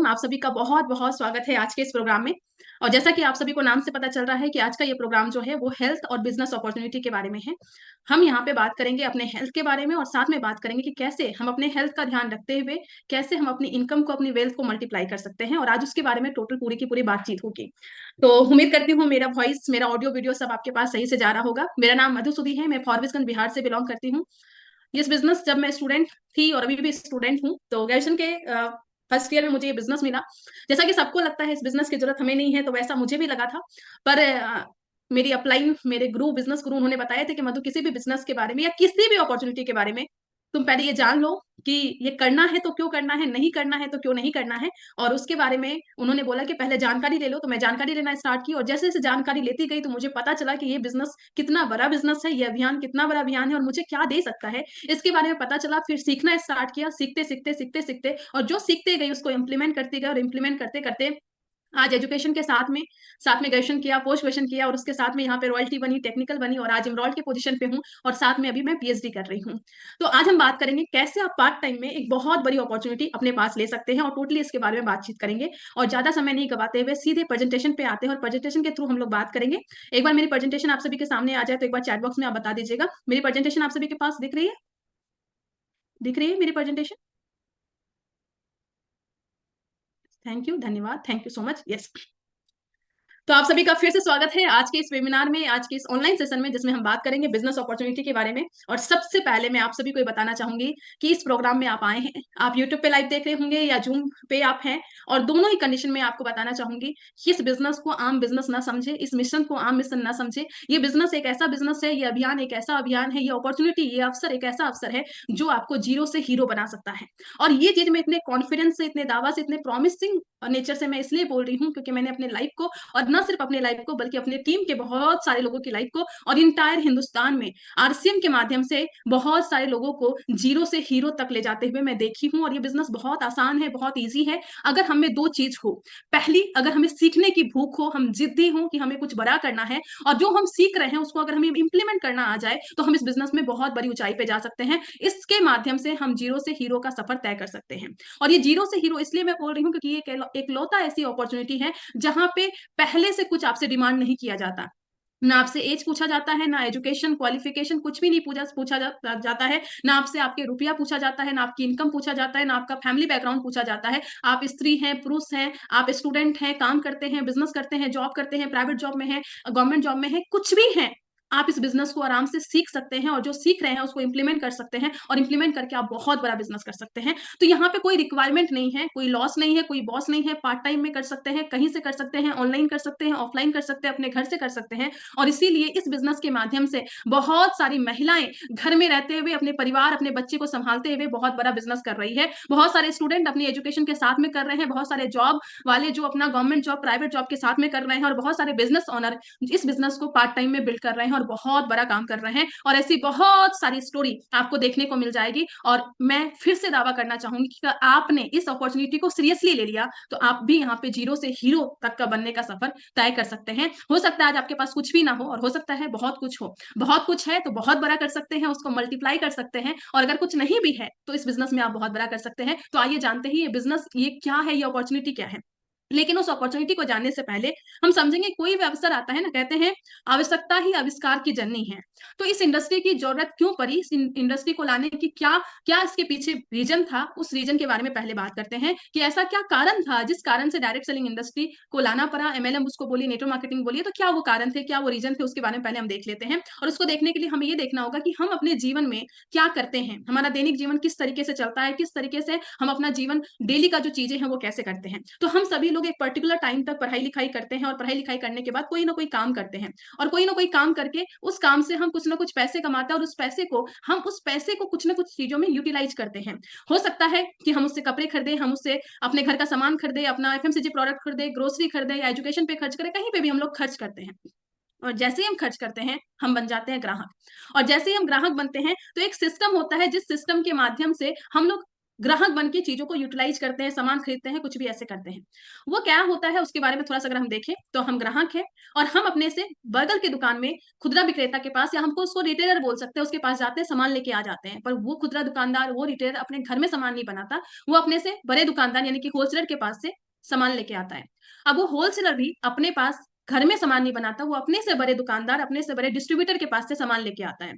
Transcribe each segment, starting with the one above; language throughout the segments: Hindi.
वेलकम। आप सभी का बहुत-बहुत स्वागत है आज के इस प्रोग्राम में। और जैसा कि आप सभी को नाम से पता चल रहा है कि आज का ये प्रोग्राम जो है वो हेल्थ और बिज़नेस अपॉर्च्युनिटी के बारे में है। हम यहाँ पे बात करेंगे अपने हेल्थ के बारे में और साथ में बात करेंगे कि कैसे हम अपने हेल्थ का ध्यान रखते हुए कैसे हम अपनी इनकम को, अपनी वेल्थ को मल्टीप्लाई कर सकते हैं और आज उसके बारे में टोटल पूरी की पूरी बातचीत होगी। तो उम्मीद करती हूँ मेरा वॉइस, मेरा ऑडियो, वीडियो सब आपके पास सही से जा रहा होगा। मेरा नाम मधुसूदी है, मैं फॉरबिसगंज बिहार से बिलॉन्ग करती हूँ। इस बिज़नेस जब मैं स्टूडेंट थी और अभी भी स्टूडेंट हूँ, तो ग्रेजुएशन के फर्स्ट ईयर में मुझे ये बिज़नेस मिला। जैसा कि सबको लगता है इस बिज़नेस की ज़रूरत हमें नहीं है, तो वैसा मुझे भी लगा था। पर मेरी अपलाइन मेरे गुरु, बिज़नेस गुरु उन्होंने बताया था कि मधु किसी भी बिज़नेस के बारे में या किसी भी अपॉर्च्युनिटी के बारे में तुम पहले ये जान लो कि ये करना है तो क्यों करना है, नहीं करना है तो क्यों नहीं करना है। और उसके बारे में उन्होंने बोला कि पहले जानकारी ले लो, तो मैं जानकारी लेना स्टार्ट की और जैसे-जैसे जानकारी लेती गई तो मुझे पता चला कि ये बिज़नेस कितना बड़ा बिज़नेस है, ये अभियान कितना बड़ा अभियान है और मुझे क्या दे सकता है, इसके बारे में पता चला। फिर सीखना स्टार्ट किया, सीखते-सीखते और जो सीखते गई उसको इम्प्लीमेंट करती गई और इम्प्लीमेंट करते-करते आज एजुकेशन के साथ में ग्रेजुएशन किया, पोस्ट ग्रेजुएशन किया और उसके साथ में यहाँ पे रॉयल्टी बनी, टेक्निकल बनी और आज एनरोल्ड के पोजीशन पे हूँ और साथ में अभी मैं पीएचडी कर रही हूँ। तो आज हम बात करेंगे कैसे आप पार्ट टाइम में एक बहुत बड़ी अपॉर्च्युनिटी अपने पास ले सकते हैं और टोटली इसके बारे में बातचीत करेंगे और ज़्यादा समय नहीं गवाते हुए सीधे प्रेजेंटेशन पे आते हैं और प्रेजेंटेशन के थ्रू हम लोग बात करेंगे। एक बार मेरी प्रेजेंटेशन आप सभी के सामने आ जाए तो एक बार चैट बॉक्स में आप बता दीजिएगा। मेरी प्रेजेंटेशन आप सभी के पास दिख रही है? दिख रही है मेरी प्रेजेंटेशन? थैंक यू, धन्यवाद, thank you so much. Yes. तो आप सभी का फिर से स्वागत है आज के इस वेबिनार में, आज के इस ऑनलाइन सेशन में जिसमें हम बात करेंगे बिजनेस अपॉर्चुनिटी के बारे में। और सबसे पहले मैं आप सभी को ये बताना चाहूंगी कि इस प्रोग्राम में आप आए हैं, आप यूट्यूब पे लाइव देख रहे होंगे या जूम पे आप हैं, और दोनों ही कंडीशन में आपको बताना चाहूंगी कि इस बिजनेस को आम बिजनेस ना समझे, इस मिशन को आम मिशन ना समझे। ये बिजनेस एक ऐसा बिजनेस है, ये अभियान एक ऐसा अभियान है, ये अपॉर्चुनिटी, ये अवसर एक ऐसा अवसर है जो आपको जीरो से हीरो बना सकता है। और ये चीज मैं इतने कॉन्फिडेंस से, इतने दावा से, इतने प्रॉमिसिंग नेचर से मैं इसलिए बोल रही हूँ क्योंकि मैंने अपने लाइफ को, और न सिर्फ अपने लाइफ को बल्कि अपने टीम के बहुत सारे लोगों की लाइफ को और इंटायर हिंदुस्तान में आरसीएम के माध्यम से बहुत सारे लोगों को जीरो से हीरो तक ले जाते हुए मैं देखी हूं। और ये बिजनेस बहुत आसान है, बहुत ईजी है अगर हमें दो चीज हो। पहली, अगर हमें सीखने की भूख हो, हम जिद्दी हो कि हमें कुछ बड़ा करना है और जो हम सीख रहे हैं उसको अगर हमें इंप्लीमेंट करना आ जाए तो हम इस बिजनेस में बहुत बड़ी ऊंचाई पे जा सकते हैं। इसके माध्यम से हम जीरो से हीरो का सफर तय कर सकते हैं। और ये जीरो से हीरो इसलिए मैं बोल रही हूँ क्योंकि ये एक लौता ऐसी अपॉर्चुनिटी है जहां पे पहले से कुछ आपसे डिमांड नहीं किया जाता। ना आपसे एज पूछा जाता है, ना एजुकेशन क्वालिफिकेशन, कुछ भी नहीं जाता है। ना आपसे आपके रुपया पूछा जाता है, ना आपकी इनकम पूछा जाता है, ना आपका फैमिली बैकग्राउंड पूछा जाता है। आप स्त्री हैं, पुरुष हैं, आप स्टूडेंट हैं, काम करते हैं, बिजनेस करते हैं, जॉब करते हैं, प्राइवेट जॉब में हैं, गवर्नमेंट जॉब में हैं, कुछ भी हैं, आप इस बिजनेस को आराम से सीख सकते हैं और जो सीख रहे हैं उसको इंप्लीमेंट कर सकते हैं और इंप्लीमेंट करके आप बहुत बड़ा बिजनेस कर सकते हैं। तो यहाँ पे कोई रिक्वायरमेंट नहीं है, कोई लॉस नहीं है, कोई बॉस नहीं है। पार्ट टाइम में कर सकते हैं, कहीं से कर सकते हैं, ऑनलाइन कर सकते हैं, ऑफलाइन कर सकते हैं, अपने घर से कर सकते हैं। और इसीलिए इस बिजनेस के माध्यम से बहुत सारी महिलाएं घर में रहते हुए अपने परिवार, अपने बच्चे को संभालते हुए बहुत बड़ा बिजनेस कर रही है। बहुत सारे स्टूडेंट अपनी एजुकेशन के साथ में कर रहे हैं, बहुत सारे जॉब वाले जो अपना गवर्नमेंट जॉब, प्राइवेट जॉब के साथ में कर रहे हैं, और बहुत सारे बिजनेस ओनर इस बिजनेस को पार्ट टाइम में बिल्ड कर रहे हैं और बहुत बड़ा काम कर रहे हैं। और ऐसी बहुत सारी स्टोरी आपको देखने को मिल जाएगी। और मैं फिर से दावा करना चाहूंगी कि आपने इस अपॉर्चुनिटी को सीरियसली ले लिया तो आप भी यहाँ पे जीरो से हीरो तक का बनने का सफर तय कर सकते हैं। हो सकता है आज आपके पास कुछ भी ना हो और हो सकता है बहुत कुछ हो। बहुत कुछ है तो बहुत बड़ा कर सकते हैं, उसको मल्टीप्लाई कर सकते हैं। और अगर कुछ नहीं भी है तो इस बिजनेस में आप बहुत बड़ा कर सकते हैं। तो आइए जानते हैं ये बिजनेस ये क्या है, ये अपॉर्चुनिटी क्या है। लेकिन उस अपॉर्चुनिटी को जानने से पहले हम समझेंगे कोई भी अवसर आता है ना, कहते हैं आवश्यकता ही आविष्कार की जननी है। तो इस इंडस्ट्री की जरूरत क्यों पड़ी, इस इंडस्ट्री को लाने की क्या क्या इसके पीछे रीजन था, उस रीजन के बारे में पहले बात करते हैं कि ऐसा क्या कारण था जिस कारण से डायरेक्ट सेलिंग इंडस्ट्री को लाना पड़ा। एमएलएम उसको बोलिए, नेटवर्क मार्केटिंग बोलिए, तो क्या वो कारण थे, क्या वो रीजन थे, उसके बारे में पहले हम देख लेते हैं। और उसको देखने के लिए हमें ये देखना होगा कि हम अपने जीवन में क्या करते हैं, हमारा दैनिक जीवन किस तरीके से चलता है, किस तरीके से हम अपना जीवन डेली का जो चीजें हैं वो कैसे करते हैं। तो हम सभी लोग एक पर्टिकुलर टाइम तक पढ़ाई लिखाई करते हैं और पढ़ाई लिखाई करने के बाद कोई ना कोई काम करते हैं, और कोई ना कोई काम करके उस काम से हम कुछ ना कुछ पैसे कमाते हैं और उस पैसे को कुछ ना कुछ चीजों में यूटिलाइज करते हैं। हो सकता है कि हम उससे कपड़े खरीदे, हम उससे अपने घर का सामान खरीदे, अपना एफएमसीजी प्रोडक्ट खरीदे, ग्रोसरी खरीदे या एजुकेशन पे खर्च करें, कहीं पे भी हम लोग खर्च करते हैं। और जैसे ही हम खर्च करते हैं हम बन जाते हैं ग्राहक। और जैसे ही हम ग्राहक बनते हैं तो एक सिस्टम होता है जिस सिस्टम के माध्यम से हम लोग ग्राहक बन के चीजों को यूटिलाइज करते हैं, सामान खरीदते हैं, कुछ भी ऐसे करते हैं। वो क्या होता है उसके बारे में थोड़ा सा अगर हम देखें तो हम ग्राहक हैं और हम अपने से बगल की दुकान में खुदरा विक्रेता के पास, या हमको उसको रिटेलर बोल सकते हैं, उसके पास जाते हैं, सामान लेके आ जाते हैं। पर वो खुदरा दुकानदार, वो रिटेलर अपने घर में सामान नहीं बनाता, वो अपने से बड़े दुकानदार यानी कि होलसेलर के पास से सामान लेके आता है। अब वो होलसेलर भी अपने पास घर में सामान नहीं बनाता, वो अपने से बड़े दुकानदार, अपने से बड़े डिस्ट्रीब्यूटर के पास से सामान लेके आता है।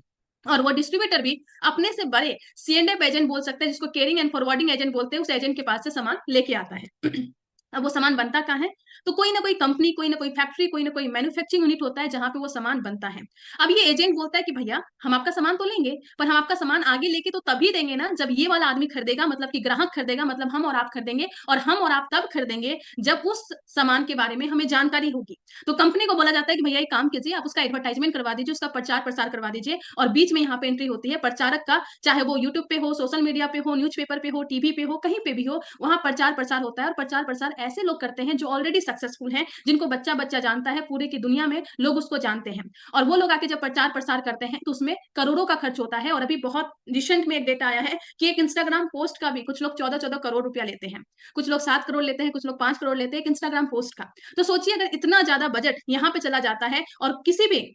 और वो डिस्ट्रीब्यूटर भी अपने से बड़े C&F एजेंट बोल सकते हैं, जिसको केयरिंग एंड फॉरवर्डिंग एजेंट बोलते हैं, उस एजेंट के पास से सामान लेके आता है। अब वो सामान बनता कहाँ है? तो कोई ना कोई कंपनी, कोई ना कोई फैक्ट्री, कोई ना कोई मैन्युफैक्चरिंग यूनिट होता है जहां पे वो सामान बनता है। अब ये एजेंट बोलता है कि भैया हम आपका सामान तो लेंगे, पर हम आपका सामान आगे लेके तो तभी देंगे ना जब ये वाला आदमी खरीदेगा, मतलब कि ग्राहक खरीदेगा, मतलब हम और आप खरीदेंगे, और हम और आप तब खरीदेंगे जब उस सामान के बारे में हमें जानकारी होगी। तो कंपनी को बोला जाता है कि भैया एक काम कीजिए, आप उसका एडवर्टाइजमेंट करवा दीजिए, उसका प्रचार प्रसार करवा दीजिए। और बीच में यहाँ पे एंट्री होती है प्रचारक का, चाहे वो यूट्यूब पे हो, सोशल मीडिया पे हो, न्यूज़पेपर पे हो, टीवी पे हो, कहीं पे भी हो, वहां प्रचार प्रसार होता है। और प्रचार प्रसार ऐसे लोग करते हैं जो ऑलरेडी सक्सेसफुल हैं, जिनको बच्चा बच्चा जानता है, पूरे की दुनिया में लोग उसको जानते हैं। और वो लोग आके जब प्रचार प्रसार करते हैं तो उसमें करोड़ों का खर्च होता है। और अभी बहुत रिसेंट में एक डेटा आया है कि एक इंस्टाग्राम पोस्ट का भी कुछ लोग 14-14 करोड़ रुपया लेते हैं, कुछ लोग 7 करोड़ लेते हैं, कुछ लोग 5 करोड़ लेते हैं एक इंस्टाग्राम पोस्ट का। तो सोचिए अगर इतना ज्यादा बजट यहाँ पे चला जाता है, और किसी भी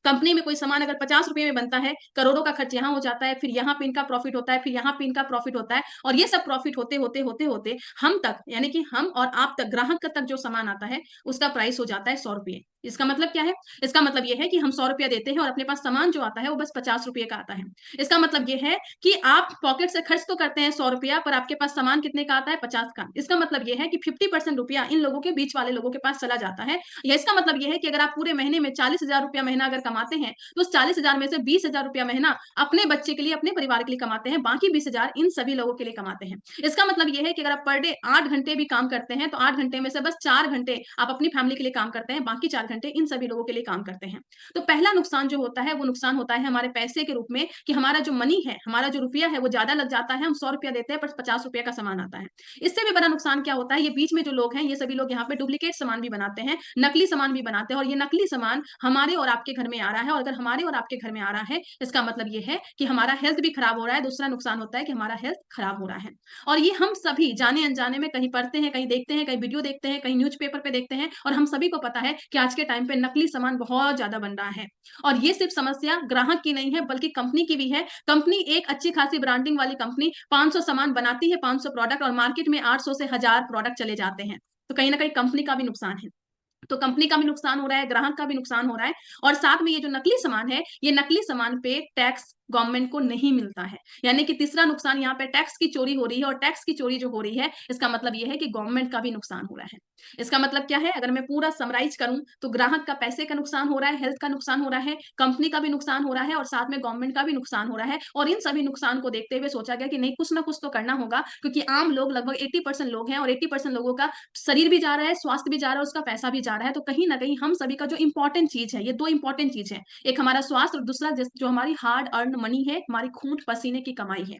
कंपनी में कोई सामान अगर 50 रुपए में बनता है, करोड़ों का खर्च यहाँ हो जाता है, फिर यहाँ पे इनका प्रॉफिट होता है, फिर यहाँ पे इनका प्रॉफिट होता है, और ये सब प्रॉफिट होते होते होते होते हम तक, यानी कि हम और आप तक, ग्राहक तक जो सामान आता है उसका प्राइस हो जाता है 100 रुपये। इसका मतलब क्या है? इसका मतलब ये है कि हम 100 रुपया देते हैं और अपने पास सामान जो आता है वो बस 50 रुपये का आता है। इसका मतलब ये है कि आप पॉकेट से खर्च तो करते हैं 100 रुपया, पर आपके पास सामान कितने का आता है? 50 का। इसका मतलब ये है कि 50% रुपया इन लोगों के बीच वाले लोगों के पास चला जाता है। या इसका मतलब ये है कि अगर आप पूरे महीने में 40,000 रुपया महीना अगर कमाते हैं, तो उस 40,000 में से 20,000 रुपया महीना अपने बच्चे के लिए, अपने परिवार के लिए कमाते हैं, बाकी 20,000 इन सभी लोगों के लिए कमाते हैं। इसका मतलब ये है कि अगर आप पर डे 8 घंटे भी काम करते हैं, तो 8 घंटे में से बस 4 घंटे आप अपनी फैमिली के लिए काम करते हैं, बाकी 4 घंटे इन सभी लोगों के लिए काम करते हैं। तो पहला नुकसान जो होता है वो नुकसान होता है हमारे पैसे के रूप में, कि हमारा जो मनी है, हमारा जो रुपया है वो ज्यादा लग जाता है। हम 100 रुपया देते हैं पर 50 रुपये का सामान आता है। इससे भी बड़ा नुकसान क्या होता है? ये बीच में जो लोग हैं, ये सभी लोग यहाँ पे डुप्लीकेट सामान भी बनाते हैं, नकली सामान भी बनाते हैं, और ये नकली सामान हमारे और आपके घर में आ रहा है। और अगर हमारे और आपके घर में आ रहा है, इसका मतलब ये है कि हमारा हेल्थ भी खराब हो रहा है। दूसरा नुकसान होता है कि हमारा हेल्थ खराब हो रहा है। और ये हम सभी जाने अनजाने में कहीं पढ़ते हैं, कहीं देखते हैं, कहीं वीडियो देखते हैं, कहीं न्यूज़पेपर पे देखते हैं, और हम सभी को पता है कि आज के टाइम पे नकली सामान बहुत ज्यादा बन रहा है। और ये सिर्फ समस्या ग्राहक की नहीं है, बल्कि कंपनी की भी है। कंपनी, एक अच्छी खासी ब्रांडिंग वाली कंपनी 500 सामान बनाती है, 500 प्रोडक्ट, और मार्केट में 800 से 1000 प्रोडक्ट चले जाते हैं। तो कहीं ना कहीं कंपनी का भी नुकसान है। तो कंपनी का भी नुकसान हो रहा है, ग्राहक का भी नुकसान हो रहा है। और साथ में ये जो नकली सामान है, ये नकली सामान पे टैक्स गवर्नमेंट को नहीं मिलता है। यानी कि तीसरा नुकसान, यहाँ पे टैक्स की चोरी हो रही है, और टैक्स की चोरी जो हो रही है, इसका मतलब ये है कि गवर्नमेंट का भी नुकसान हो रहा है। इसका मतलब क्या है? अगर मैं पूरा समराइज करूं तो ग्राहक का पैसे का नुकसान हो रहा है, हेल्थ का नुकसान हो रहा है, कंपनी का भी नुकसान हो रहा है, और साथ में गवर्नमेंट का भी नुकसान हो रहा है। और इन सभी नुकसान को देखते हुए सोचा गया कि नहीं, कुछ ना कुछ तो करना होगा, क्योंकि आम लोग लगभग 80% लोग हैं, और 80% लोगों का शरीर भी जा रहा है, स्वास्थ्य भी जा रहा है, उसका पैसा भी जा रहा है। तो कहीं ना कहीं हम सभी का जो इंपॉर्टेंट चीज है, ये दो इंपॉर्टेंट चीज है, एक हमारा स्वास्थ्य, और दूसरा जो हमारी हार्ड अर्न मनी है, हमारी खून पसीने की कमाई है।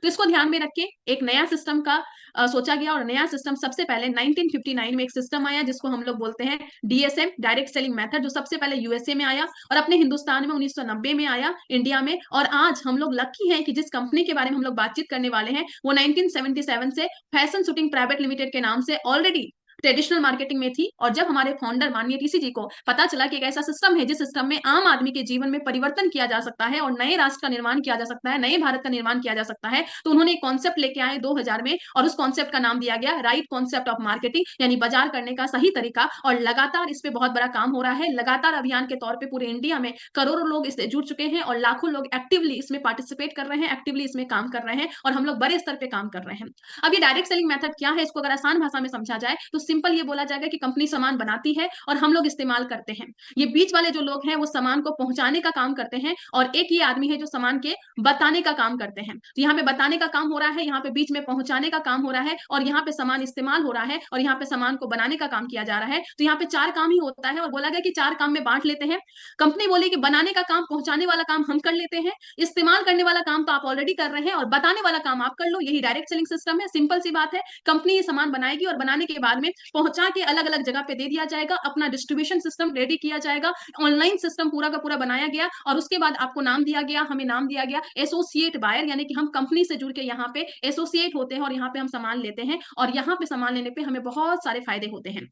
तो इसको ध्यान में रख के एक नया सिस्टम का सोचा गया। और नया सिस्टम सबसे पहले 1959 में एक सिस्टम आया, जिसको हम लोग बोलते हैं DSM, डायरेक्ट सेलिंग मेथड, जो सबसे पहले USA में आया, और अपने हिंदुस्तान में 1990 में आया, इंडिया में। और आज हम लोग लकी हैं कि जिस कंपनी के बारे में हम लोग बातचीत करने वाले हैं, वो 1977 से फैशन शूटिंग प्राइवेट लिमिटेड के नाम से ऑलरेडी ट्रेडिशनल मार्केटिंग में थी। और जब हमारे फाउंडर माननीय TC जी को पता चला कि एक ऐसा सिस्टम है जिस सिस्टम में आम आदमी के जीवन में परिवर्तन किया जा सकता है, और नए राष्ट्र का निर्माण किया जा सकता है, नए भारत का निर्माण किया जा सकता है, तो उन्होंने एक कॉन्सेप्ट लेके आए 2000 में, और उस कॉन्सेप्ट का नाम दिया गया राइट कॉन्सेप्ट ऑफ मार्केटिंग, यानी बाजार करने का सही तरीका। और लगातार इस पे बहुत बड़ा काम हो रहा है। लगातार अभियान के तौर पे पूरे इंडिया में करोड़ों लोग इससे जुड़ चुके हैं, और लाखों लोग एक्टिवली इसमें पार्टिसिपेट कर रहे हैं, एक्टिवली इसमें काम कर रहे हैं, और हम लोग बड़े स्तर पे काम कर रहे हैं। अब ये डायरेक्ट सेलिंग मेथड क्या है? इसको अगर आसान भाषा में समझा जाए तो सिंपल ये बोला जाएगा कि कंपनी सामान बनाती है और हम लोग इस्तेमाल करते हैं। ये बीच वाले जो लोग हैं वो सामान को पहुंचाने का काम करते हैं, और एक ये आदमी है जो सामान के बताने का काम करते हैं। तो यहाँ पे बताने का काम हो रहा है, यहाँ पे बीच में पहुंचाने का काम हो रहा है, और यहाँ पे सामान इस्तेमाल हो रहा है, और यहाँ पे सामान को बनाने का काम किया जा रहा है। तो यहाँ पे 4 काम ही होता है, और बोला गया कि 4 काम में बांट लेते हैं। कंपनी बोली कि बनाने का काम, पहुंचाने वाला काम हम कर लेते हैं, इस्तेमाल करने वाला काम तो आप ऑलरेडी कर रहे हैं, और बताने वाला काम आप कर लो। यही डायरेक्ट सेलिंग सिस्टम है, सिंपल सी बात है। कंपनी ये सामान बनाएगी, और बनाने के बाद में पहुंचा के अलग अलग जगह पे दे दिया जाएगा, अपना डिस्ट्रीब्यूशन सिस्टम रेडी किया जाएगा, ऑनलाइन सिस्टम पूरा का पूरा बनाया गया, और उसके बाद आपको नाम दिया गया, हमें नाम दिया गया एसोसिएट बायर, यानी कि हम कंपनी से जुड़ के यहाँ पे एसोसिएट होते हैं और यहाँ पे हम सामान लेते हैं, और यहाँ पे सामान लेने पे हमें बहुत सारे फायदे होते हैं।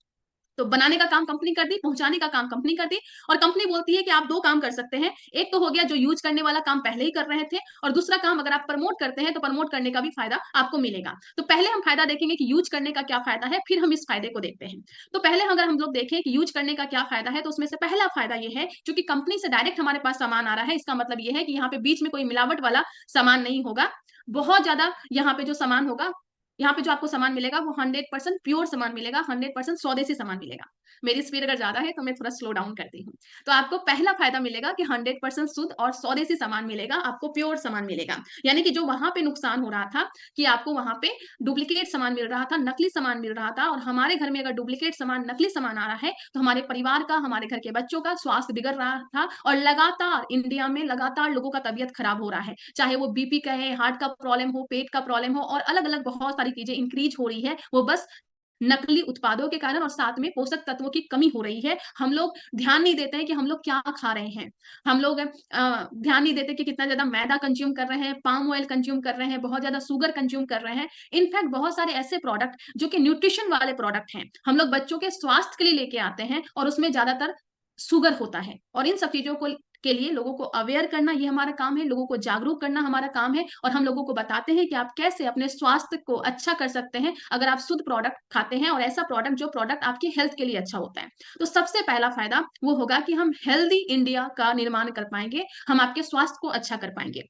तो बनाने का काम कंपनी कर दी, पहुंचाने का काम कंपनी कर दी, और कंपनी बोलती है कि आप दो काम कर सकते हैं। एक तो हो गया जो यूज करने वाला काम पहले ही कर रहे थे, और दूसरा काम अगर आप प्रमोट करते हैं तो प्रमोट करने का भी फायदा आपको मिलेगा। तो पहले हम फायदा देखेंगे कि यूज करने का क्या फायदा है, फिर हम इस फायदे को देखते हैं। तो पहले अगर हम लोग देखें कि यूज करने का क्या फायदा है, तो उसमें से पहला फायदा ये है, क्योंकि कंपनी से डायरेक्ट हमारे पास सामान आ रहा है, इसका मतलब ये है कि यहाँ पे बीच में कोई मिलावट वाला सामान नहीं होगा। बहुत ज्यादा यहाँ पे जो सामान होगा, यहाँ पे जो आपको सामान मिलेगा वो 100% प्योर सामान मिलेगा, 100% स्वदेशी सामान मिलेगा। मेरी स्पीड अगर ज्यादा है तो मैं थोड़ा स्लो डाउन करती हूँ। तो आपको पहला फायदा मिलेगा कि 100% शुद्ध और स्वदेशी सामान मिलेगा, आपको प्योर सामान मिलेगा। यानी कि जो वहां पे नुकसान हो रहा था कि आपको वहां पे डुप्लीकेट सामान मिल रहा था, नकली सामान मिल रहा था, और हमारे घर में अगर डुप्लीकेट सामान, नकली सामान आ रहा है तो हमारे परिवार का, हमारे घर के बच्चों का स्वास्थ्य बिगड़ रहा था, और लगातार इंडिया में लगातार लोगों का तबियत खराब हो रहा है, चाहे वो बीपी का है, हार्ट का प्रॉब्लम हो, पेट का प्रॉब्लम हो, और अलग अलग बहुत सारी चीजें इंक्रीज हो रही है, वो बस नकली उत्पादों के कारण, और साथ में पोषक तत्वों की कमी हो रही है। हम लोग ध्यान नहीं देते हैं कि हम लोग क्या खा रहे हैं। हम लोग ध्यान नहीं देते कि कितना ज्यादा मैदा कंज्यूम कर रहे हैं, पाम ऑयल कंज्यूम कर रहे हैं, बहुत ज्यादा शुगर कंज्यूम कर रहे हैं। इनफैक्ट बहुत सारे ऐसे प्रोडक्ट जो कि न्यूट्रिशन वाले प्रोडक्ट हैं, हम लोग बच्चों के स्वास्थ्य के लिए लेके आते हैं, और उसमें ज्यादातर शुगर होता है। और इन सब चीजों को के लिए लोगों को अवेयर करना ये हमारा काम है, लोगों को जागरूक करना हमारा काम है, और हम लोगों को बताते हैं कि आप कैसे अपने स्वास्थ्य को अच्छा कर सकते हैं अगर आप शुद्ध प्रोडक्ट खाते हैं, और ऐसा प्रोडक्ट जो प्रोडक्ट आपकी हेल्थ के लिए अच्छा होता है। तो सबसे पहला फायदा वो होगा कि हम हेल्दी इंडिया का निर्माण कर पाएंगे, हम आपके स्वास्थ्य को अच्छा कर पाएंगे।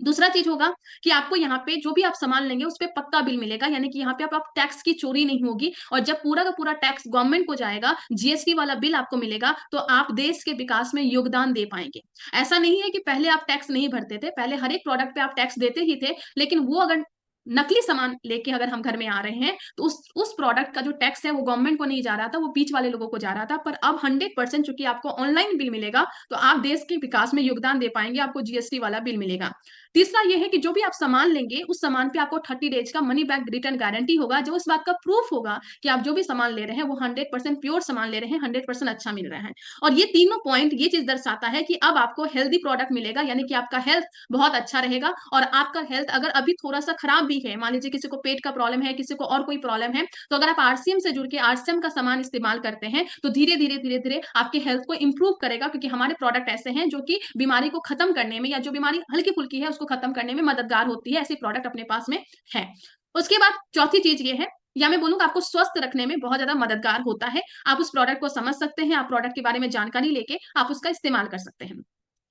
दूसरा चीज होगा कि आपको यहाँ पे जो भी आप सामान लेंगे उस पे पक्का बिल मिलेगा, यानी कि यहाँ पे आप टैक्स की चोरी नहीं होगी, और जब पूरा का पूरा टैक्स गवर्नमेंट को जाएगा, जीएसटी वाला बिल आपको मिलेगा, तो आप देश के विकास में योगदान दे पाएंगे। ऐसा नहीं है कि पहले आप टैक्स नहीं भरते थे, पहले हर एक प्रोडक्ट पे आप टैक्स देते ही थे, लेकिन वो अगर नकली सामान लेके अगर हम घर में आ रहे हैं तो उस प्रोडक्ट का जो टैक्स है वो गवर्नमेंट को नहीं जा रहा था, वो बीच वाले लोगों को जा रहा था। पर अब 100% चूंकि आपको ऑनलाइन बिल मिलेगा, तो आप देश के विकास में योगदान दे पाएंगे, आपको जीएसटी वाला बिल मिलेगा। तीसरा ये है कि जो भी आप सामान लेंगे उस सामान पे आपको 30 डेज का मनी बैक रिटर्न गारंटी होगा, जो इस बात का प्रूफ होगा कि आप जो भी सामान ले रहे हैं वो 100% प्योर सामान ले रहे हैं, 100% अच्छा मिल रहा है। और ये तीनों पॉइंट ये चीज दर्शाता है कि अब आपको हेल्दी प्रोडक्ट मिलेगा, यानी कि आपका हेल्थ बहुत अच्छा रहेगा। और आपका हेल्थ अगर अभी थोड़ा सा खराब भी है, मान लीजिए किसी को पेट का प्रॉब्लम है, किसी को और कोई प्रॉब्लम है, तो अगर आप आरसीएम से जुड़ के आरसीएम का सामान इस्तेमाल करते हैं तो धीरे धीरे धीरे धीरे आपके हेल्थ को इंप्रूव करेगा, क्योंकि हमारे प्रोडक्ट ऐसे हैं जो कि बीमारी को खत्म करने में, या जो बीमारी हल्की फुल्की है उसको खत्म करने में मददगार होती है, ऐसी प्रोडक्ट अपने पास में है। उसके बाद चौथी चीज ये है, या मैं बोलूंगा आपको स्वस्थ रखने में बहुत ज्यादा मददगार होता है। आप उस प्रोडक्ट को समझ सकते हैं, आप प्रोडक्ट के बारे में जानकारी लेके आप उसका इस्तेमाल कर सकते हैं।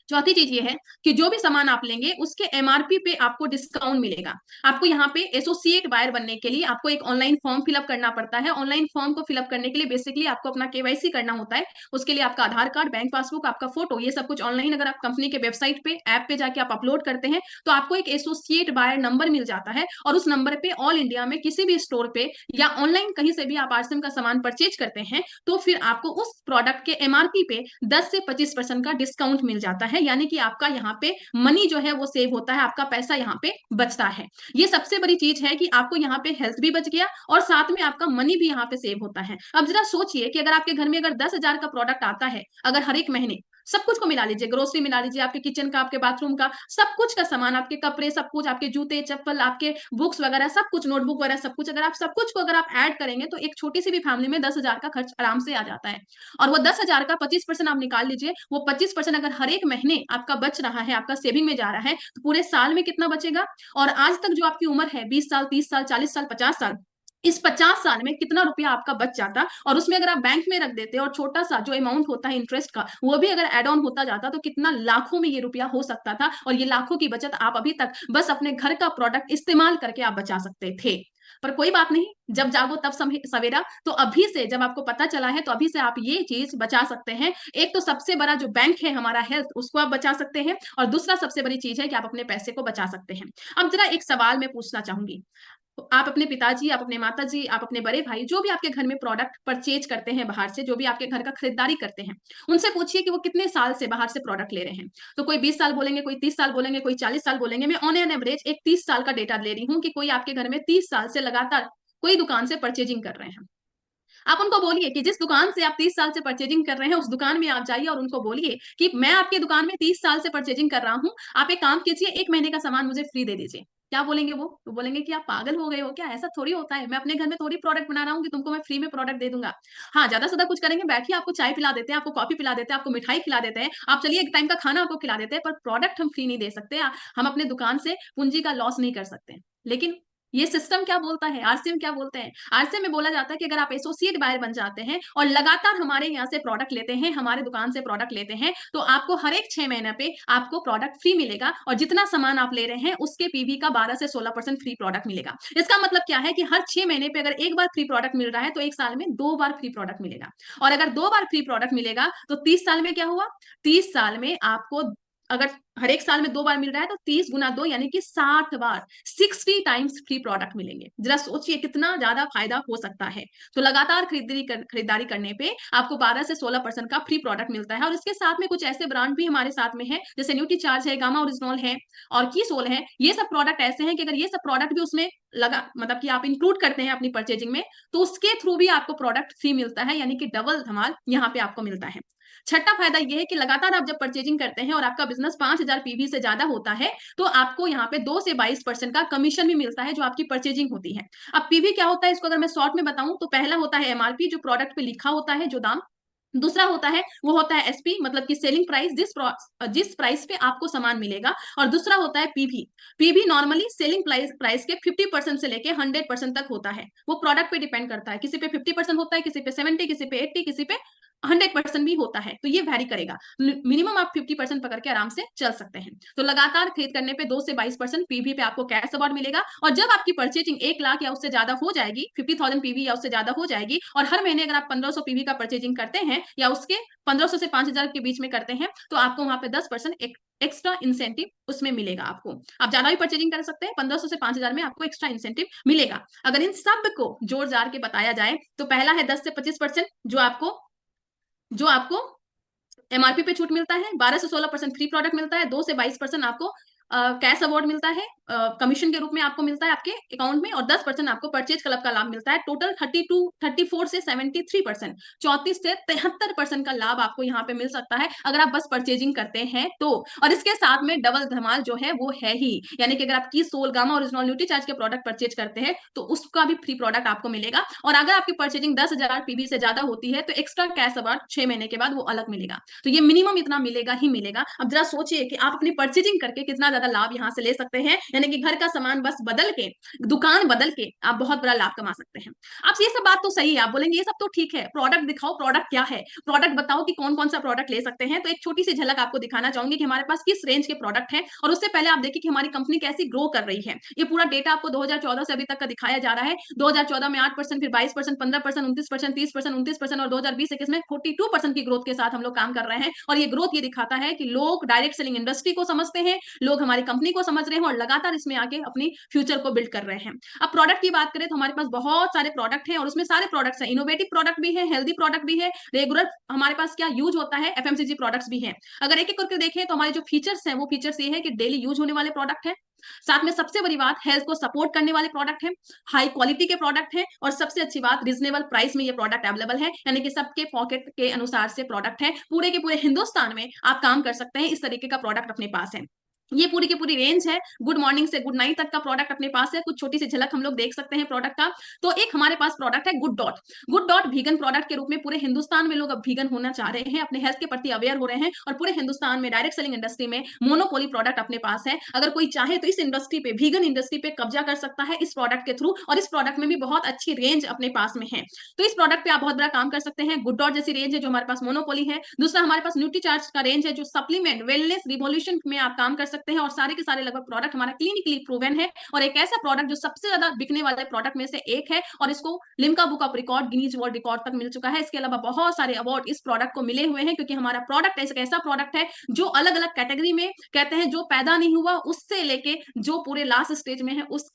चौथी चीज ये है कि जो भी सामान आप लेंगे उसके एमआरपी पे आपको डिस्काउंट मिलेगा। आपको यहाँ पे एसोसिएट बायर बनने के लिए आपको एक ऑनलाइन फॉर्म फिलअप करना पड़ता है। ऑनलाइन फॉर्म को फिलअप करने के लिए बेसिकली आपको अपना केवाईसी करना होता है। उसके लिए आपका आधार कार्ड, बैंक पासबुक, आपका फोटो, ये सब कुछ ऑनलाइन अगर आप कंपनी के वेबसाइट पे, ऐप पे जाके आप अपलोड करते हैं तो आपको एक एसोसिएट बायर नंबर मिल जाता है, और उस नंबर पे ऑल इंडिया में किसी भी स्टोर पे या ऑनलाइन कहीं से भी आप आरसीएम का सामान परचेज करते हैं तो फिर आपको उस प्रोडक्ट के एमआरपी पे 10 से 25% का डिस्काउंट मिल जाता है, यानी कि आपका यहाँ पे मनी जो है वो सेव होता है, आपका पैसा यहाँ पे बचता है। ये सबसे बड़ी चीज है कि आपको यहाँ पे हेल्थ भी बच गया और साथ में आपका मनी भी यहाँ पे सेव होता है। अब जरा सोचिए कि अगर आपके घर में अगर 10,000 का प्रोडक्ट आता है, अगर हर एक महीने सब कुछ को मिला लीजिए, ग्रोसरी मिला लीजिए, आपके किचन का, आपके बाथरूम का, सब कुछ का सामान, आपके कपड़े, सब कुछ, आपके जूते चप्पल, आपके बुक्स वगैरह, सब कुछ, नोटबुक वगैरह, सब कुछ, अगर आप सब कुछ को अगर आप ऐड करेंगे तो एक छोटी सी भी फैमिली में 10,000 का खर्च आराम से आ जाता है। और वो 10,000 का 25% आप निकाल लीजिए, वो 25% अगर हर एक महीने आपका बच रहा है, आपका सेविंग में जा रहा है, तो पूरे साल में कितना बचेगा? और आज तक जो आपकी उम्र है, 20 साल, 30 साल, 40 साल, 50 साल, इस 50 साल में कितना रुपया आपका बच जाता, और उसमें अगर आप बैंक में रख देते और छोटा सा जो अमाउंट होता है इंटरेस्ट का वो भी अगर एड ऑन होता जाता तो कितना लाखों में ये रुपया हो सकता था, और ये लाखों की बचत आप अभी तक बस अपने घर का प्रोडक्ट इस्तेमाल करके आप बचा सकते थे। पर कोई बात नहीं, जब जागो तब सवेरा। तो अभी से जब आपको पता चला है तो अभी से आप ये चीज बचा सकते हैं। एक तो सबसे बड़ा जो बैंक है हमारा हेल्थ, उसको आप बचा सकते हैं, और दूसरा सबसे बड़ी चीज है कि आप अपने पैसे को बचा सकते हैं। अब जरा एक सवाल मैं पूछना चाहूंगी, तो आप अपने पिताजी, आप अपने माताजी, आप अपने बड़े भाई, जो भी आपके घर में प्रोडक्ट परचेज करते हैं बाहर से, जो भी आपके घर का खरीदारी करते हैं, उनसे पूछिए कि वो कितने साल से बाहर से प्रोडक्ट ले रहे हैं। तो कोई 20 साल बोलेंगे, कोई 30 साल बोलेंगे, कोई 40 साल बोलेंगे। मैं ऑन एन एवरेज एक 30 साल का डेटा ले रही हूँ कि कोई आपके घर में 30 साल से लगातार कोई दुकान से परचेजिंग कर रहे हैं। आप उनको बोलिए कि जिस दुकान से आप 30 साल से परचेजिंग कर रहे हैं, उस दुकान में आप जाइए और उनको बोलिए कि मैं आपकी दुकान में 30 साल से परचेजिंग कर रहा हूँ, आप एक काम कीजिए, 1 महीने का सामान मुझे फ्री दे दीजिए। क्या बोलेंगे वो? वो बोलेंगे कि आप पागल हो गए हो क्या? ऐसा थोड़ी होता है, मैं अपने घर में थोड़ी प्रोडक्ट बना रहा हूँ कि तुमको मैं फ्री में प्रोडक्ट दे दूँगा। हाँ, ज़्यादा से ज़्यादा कुछ करेंगे, बैठिए आपको चाय पिला देते हैं, आपको कॉफ़ी पिला देते हैं, आपको मिठाई खिला देते हैं, आप चलिए एक टाइम का खाना आपको खिला देते हैं, पर प्रोडक्ट हम फ्री नहीं दे सकते। हम अपने दुकान से पूँजी का लॉस नहीं कर सकते। लेकिन ये सिस्टम क्या बोलता है, आरसीएम क्या बोलते हैं? आरसीएम में बोला जाता है कि अगर आप एसोसिएट बायर बन जाते हैं और लगातार हमारे यहाँ से प्रोडक्ट लेते हैं, हमारे दुकान से प्रोडक्ट लेते हैं, तो आपको हर एक 6 महीने पे आपको प्रोडक्ट फ्री मिलेगा और जितना सामान आप ले रहे हैं, उसके पीवी का 12 से 16% फ्री प्रोडक्ट मिलेगा। इसका मतलब क्या है कि हर 6 महीने पे अगर 1 बार फ्री प्रोडक्ट मिल रहा है, तो 1 साल में 2 बार फ्री प्रोडक्ट मिलेगा और अगर 2 बार फ्री प्रोडक्ट मिलेगा, तो 30 साल में क्या हुआ? 30 साल में आपको अगर हर एक साल में 2 बार मिल रहा है तो 30 गुना 2 यानी कि 60 बार 60 टाइम्स फ्री प्रोडक्ट मिलेंगे। जरा सोचिए कितना ज़्यादा फ़ायदा हो सकता है। तो लगातार खरीदारी करने पे आपको 12 से 16% का फ्री प्रोडक्ट मिलता है और इसके साथ में कुछ ऐसे ब्रांड भी हमारे साथ में हैं, जैसे न्यूट्रीचार्ज है, गामा ओरिजिनॉल है और कीसोल है। ये सब प्रोडक्ट ऐसे हैं कि अगर ये सब प्रोडक्ट भी उसमें लगा मतलब कि आप इंक्लूड करते हैं अपनी परचेजिंग में, तो उसके थ्रू भी आपको प्रोडक्ट फ्री मिलता है, यानी कि डबल धमाल यहाँ पे आपको मिलता है। छठा फायदा ये है कि लगातार आप जब परचेजिंग करते हैं और आपका बिज़नेस 5000 पीवी से ज़्यादा होता है, तो आपको यहाँ पे 2 से 22% का कमीशन भी मिलता है, जो आपकी परचेजिंग होती है। अब पीवी क्या होता है, इसको अगर मैं शॉर्ट में बताऊँ, तो पहला होता है एमआरपी, जो प्रोडक्ट पे लिखा होता है, जो दाम। दूसरा होता है, वो होता है एसपी, मतलब कि सेलिंग प्राइस, जिस प्राइस पे आपको सामान मिलेगा और दूसरा होता है PV. PV normally selling price के 50% से लेके 100% तक होता है। वो प्रोडक्ट पे डिपेंड करता है। किसी पे 50% होता है, किसी पे 70, किसी पे 80, किसी पे 100% भी होता है, तो ये वैरी करेगा। मिनिमम आप 50% पकड़ के आराम से चल सकते हैं। तो लगातार खरीद करने पे 2 से 22% पीवी पे आपको कैश अवार्ड मिलेगा और जब आपकी परचेजिंग 1 लाख या उससे ज्यादा हो जाएगी, 50,000 पीवी या उससे ज्यादा हो जाएगी और हर महीने अगर आप 1500 पीवी का परचेजिंग करते हैं या उसके 1500 से 5000 के बीच में करते हैं, तो आपको वहां पे 10% एक एक्स्ट्रा इंसेंटिव उसमें मिलेगा आपको। आप ज्यादा भी परचेजिंग कर सकते हैं, 1500 से 5000 में आपको एक्स्ट्रा इंसेंटिव मिलेगा। अगर इन सब को जोड़ जाड़ के बताया जाए, तो पहला है 10 से 25% जो आपको एमआरपी पे छूट मिलता है, 12 से 16% फ्री प्रोडक्ट मिलता है, 2 से 22% आपको कैश अवार्ड मिलता है, कमीशन के रूप में आपको मिलता है आपके अकाउंट में और 10% आपको परचेज क्लब का लाभ मिलता है। टोटल 34 से 73%, 34 से 73% का लाभ आपको यहाँ पे मिल सकता है अगर आप बस परचेजिंग करते हैं तो। और इसके साथ में डबल धमाल जो है वो है ही, यानी कि अगर आप की सोल गामा ओरिजिनल न्यूट्रीचार्ज के प्रोडक्ट परचेज करते हैं तो उसका भी फ्री प्रोडक्ट आपको मिलेगा और अगर आपकी परचेजिंग 10,000 पीवी से ज्यादा होती है तो एक्स्ट्रा कैश अवार्ड 6 महीने के बाद वो अलग मिलेगा। तो ये मिनिमम इतना मिलेगा ही मिलेगा। अब जरा सोचिए कि आप अपनी परचेजिंग करके कितना ज्यादा लाभ यहाँ से ले सकते हैं, यानी कि घर का सामान बस बदल के, दुकान बदल के आप बहुत बड़ा लाभ कमा सकते हैं। आप ये सब बात तो सही है, आप बोलेंगे ये सब तो ठीक है, प्रोडक्ट दिखाओ, प्रोडक्ट क्या है, प्रोडक्ट बताओ कि कौन कौन सा प्रोडक्ट ले सकते हैं। तो एक छोटी सी झलक आपको दिखाना चाहूंगी कि हमारे पास किस रेंज के प्रोडक्ट है और उससे पहले आप देखिए कि हमारी कंपनी कैसी ग्रो कर रही है। ये पूरा डेटा आपको 2014 से अभी तक का दिखाया जा रहा है। 2014 में 8%, फिर 22%, 15%, 29%, 30%, 29% और 2020-21 में 42% की ग्रोथ के साथ हम लोग काम कर रहे हैं। और ये ग्रोथ ये दिखाता है कि लोग डायरेक्ट सेलिंग इंडस्ट्री को समझते हैं, लोग हमारी कंपनी को समझ रहे हैं और लगातार इसमें आके अपनी फ्यूचर को बिल्ड कर रहे हैं। अब प्रोडक्ट की बात करें तो हमारे पास बहुत सारे प्रोडक्ट हैं और उसमें सारे प्रोडक्ट्स हैं, इनोवेटिव प्रोडक्ट भी है, हेल्दी प्रोडक्ट भी है, रेगुलर हमारे पास क्या यूज होता है, एफएमसीजी प्रोडक्ट्स भी हैं। अगर एक एक करके देखें तो हमारे जो फीचर्स हैं वो फीचर्स ये है कि डेली यूज होने वाले प्रोडक्ट है, साथ में सबसे बड़ी बात हेल्थ को सपोर्ट करने वाले प्रोडक्ट है, हाई क्वालिटी के प्रोडक्ट है और सबसे अच्छी बात रीजनेबल प्राइस में ये प्रोडक्ट अवेलेबल है, यानी कि सबके पॉकेट के अनुसार से प्रोडक्ट है। पूरे के पूरे हिंदुस्तान में आप काम कर सकते हैं, इस तरीके का प्रोडक्ट अपने पास है। ये पूरी की पूरी रेंज है, गुड मॉर्निंग से गुड नाइट तक का प्रोडक्ट अपने पास है। कुछ छोटी सी झलक हम लोग देख सकते हैं प्रोडक्ट का। तो एक हमारे पास प्रोडक्ट है good dot. Good dot vegan product के रूप में पूरे हिंदुस्तान में लोग अब वीगन होना चाह रहे हैं, अपने हेल्थ के प्रति अवेयर हो रहे हैं और पूरे हिंदुस्तान में डायरेक्ट सेलिंग इंडस्ट्री में मोनोपोली प्रोडक्ट अपने पास है। अगर कोई चाहे तो इस इंडस्ट्री पे, वीगन इंडस्ट्री पे कब्जा कर सकता है इस प्रोडक्ट के थ्रू और इस प्रोडक्ट में भी बहुत अच्छी रेंज अपने पास में है। तो इस प्रोडक्ट पे आप बहुत बड़ा काम कर सकते हैं। गुड डॉट जैसी रेंज है जो हमारे पास मोनोपोली है। दूसरा हमारे पास न्यूट्रीचार्ज का रेंज है जो सप्लीमेंट वेलनेस रिवॉल्यूशन में आप काम कर सकते हैं और सारे के सारे लगभग प्रोडक्ट हमारा क्लिनिकली प्रूवन है और एक ऐसा प्रोडक्ट जो सबसे ज्यादा बिकने वाले प्रोडक्ट में से एक है और इसको Limca book of record, Guinness world record तक मिल चुका है। इसके अलावा बहुत सारे अवार्ड इस प्रोडक्ट को मिले हुए हैं क्योंकि हमारा प्रोडक्ट ऐसा प्रोडक्ट है जो अलग अलग कैटेगरी में कहते हैं, जो पैदा नहीं हुआ उससे लेके जो पूरे लास्ट स्टेज में है उस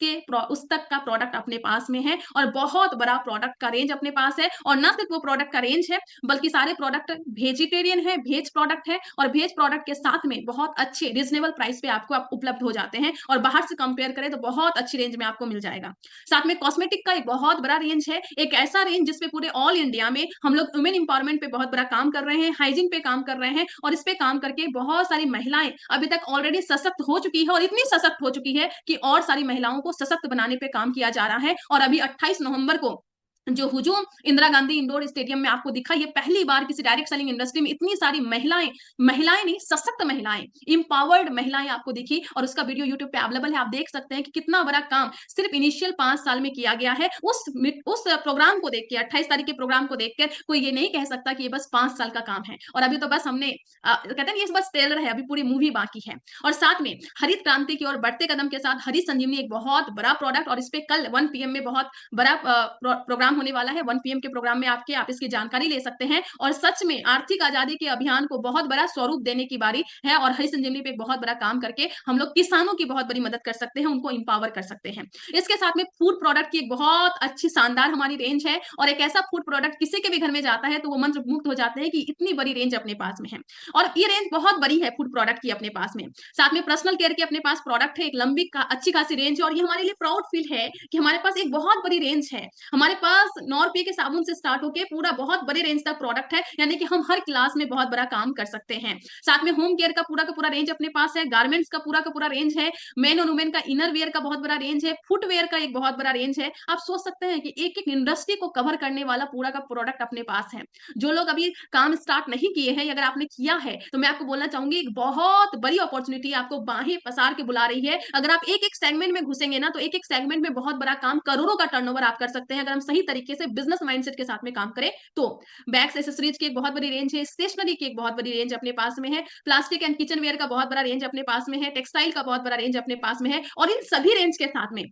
तक का प्रोडक्ट अपने पास में है और बहुत बड़ा प्रोडक्ट का रेंज अपने पास है। और ना सिर्फ वो प्रोडक्ट का रेंज है बल्कि सारे प्रोडक्ट वेजिटेरियन है, वेज प्रोडक्ट है और वेज प्रोडक्ट के साथ में बहुत अच्छे रीजनेबल प्राइस प्राइस पे आपको उपलब्ध हो जाते हैं और बाहर से कंपेयर करें तो बहुत अच्छी रेंज में आपको मिल जाएगा। साथ में कॉस्मेटिक का एक बहुत बड़ा रेंज है, एक ऐसा रेंज जिसपे पूरे ऑल इंडिया में हम लोग वुमेन एम्पावरमेंट पे बहुत बड़ा काम कर रहे हैं, हाइजीन पे काम कर रहे हैं और इस पे काम करके बहुत सारी महिलाएं अभी तक ऑलरेडी सशक्त हो चुकी है और इतनी सशक्त हो चुकी है कि और सारी महिलाओं को सशक्त बनाने पे काम किया जा रहा है। और अभी 28 नवंबर को जो हुजूम इंदिरा गांधी इंडोर स्टेडियम में आपको दिखा, ये पहली बार किसी डायरेक्ट सेलिंग इंडस्ट्री में इतनी सारी महिलाएं, महिलाएं नहीं सशक्त महिलाएं, इंपावर्ड महिलाएं आपको दिखी और उसका वीडियो यूट्यूब पे अवेलेबल है। आप देख सकते हैं कि कितना बड़ा काम सिर्फ इनिशियल 5 साल में किया गया है। उस प्रोग्राम को देख के, 28 तारीख के प्रोग्राम को देखकर कोई ये नहीं कह सकता कि ये बस 5 साल का काम है और अभी तो बस हमने कहते हैं ये बस ट्रेलर है, अभी पूरी मूवी बाकी है। और साथ में हरित क्रांति की ओर बढ़ते कदम के साथ हरित संजीवनी एक बहुत बड़ा प्रोडक्ट और इस पे कल 1 PM में बहुत बड़ा प्रोग्राम होने वाला है। 1 PM के प्रोग्राम में आप इसकी जानकारी ले सकते हैं और सच में आर्थिक आजादी के अभियान को बहुत बड़ा स्वरूप देने की बारी है और हरित संजीवनी पे एक बहुत बड़ा काम करके हम लोग किसानों की बहुत बड़ी मदद कर सकते हैं, उनको इंपावर कर सकते हैं। इसके साथ में फूड प्रोडक्ट की एक बहुत अच्छी शानदार हमारी रेंज है और एक ऐसा फूड प्रोडक्ट किसी के भी घर में जाता है तो वो मंत्र मुग्ध हो जाते हैं कि इतनी बड़ी रेंज अपने पास में है और ये रेंज बहुत बड़ी है फूड प्रोडक्ट की अपने पास में। साथ में पर्सनल केयर के अपने पास प्रोडक्ट है, एक लंबी अच्छी खासी रेंज है और ये हमारे लिए प्राउड फील है कि हमारे पास एक बहुत बड़ी रेंज है। हमारे पास 9 रुपए के साबुन से स्टार्ट होके पूरा बहुत बड़े रेंज तक प्रोडक्ट है, यानी कि हम हर क्लास में बहुत बड़ा काम कर सकते हैं। साथ में होम केयर का पूरा रेंज अपने पास है, गारमेंट्स का पूरा रेंज है, मेन और वुमेन का इनर वेयर का बहुत बड़ा रेंज है, फुटवेयर का एक बहुत बड़ा रेंज है। आप सोच सकते हैं कि एक एक इंडस्ट्री को कवर करने वाला पूरा का प्रोडक्ट अपने पास है। जो लोग अभी काम स्टार्ट नहीं किए हैं, अगर आपने किया है तो मैं आपको बोलना चाहूंगी एक बहुत बड़ी अपॉर्चुनिटी आपको बाहें पसार के बुला रही है। अगर आप एक एक सेगमेंट में घुसेंगे ना तो एक एक सेगमेंट में बहुत बड़ा काम, करोड़ों का टर्नओवर आप कर सकते हैं अगर हम सही तरीके से बिजनेस माइंडसेट के साथ में काम करें तो। बैग्स एसेसरीज की एक बहुत बड़ी रेंज है, स्टेशनरी की एक बहुत बड़ी रेंज अपने पास में है, प्लास्टिक एंड किचन वेयर का बहुत बड़ा रेंज अपने पास में है, टेक्सटाइल का बहुत बड़ा रेंज अपने पास में है और इन सभी रेंज के साथ में